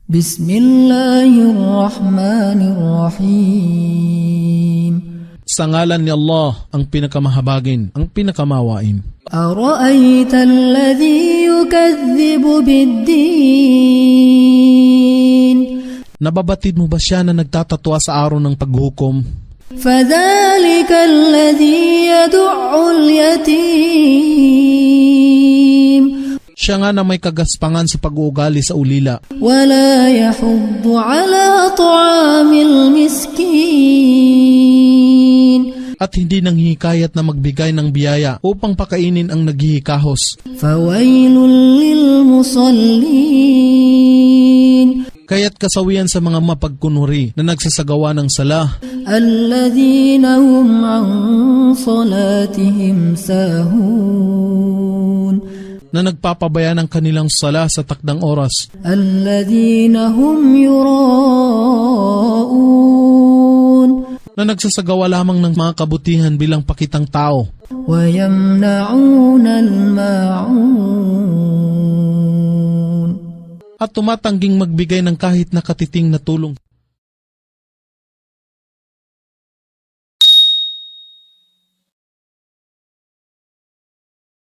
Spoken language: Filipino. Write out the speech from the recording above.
Bismillahirrahmanirrahim. Sa ngalan ni Allah, ang pinakamahabagin, ang pinakamawain. Ara'ayta alladhi yukadhibu bid-din. Nababatid mo ba siya na nagtatatwa sa araw ng paghukom? Fadhalika alladhi yad'u al-yatim. Siya nga na may kagaspangan sa pag-uugali sa ulila. Wala yahuddu ala ta'amil miskin. At hindi nanghihikayat na magbigay ng biyaya upang pakainin ang naghihikahos. Fawailul lil musallin. Kaya't kasawian sa mga mapagkunwari na nagsasagawa ng sala. Alladhina hum an salatihim sahun. Na nagpapabaya ng kanilang sala sa takdang oras. Alladhina hum yura'un. Na nagsasagawa lamang ng mga kabutihan bilang pakitang tao. Wa yamna'una al-ma'un. At tumatangging magbigay ng kahit nakatiting na tulong.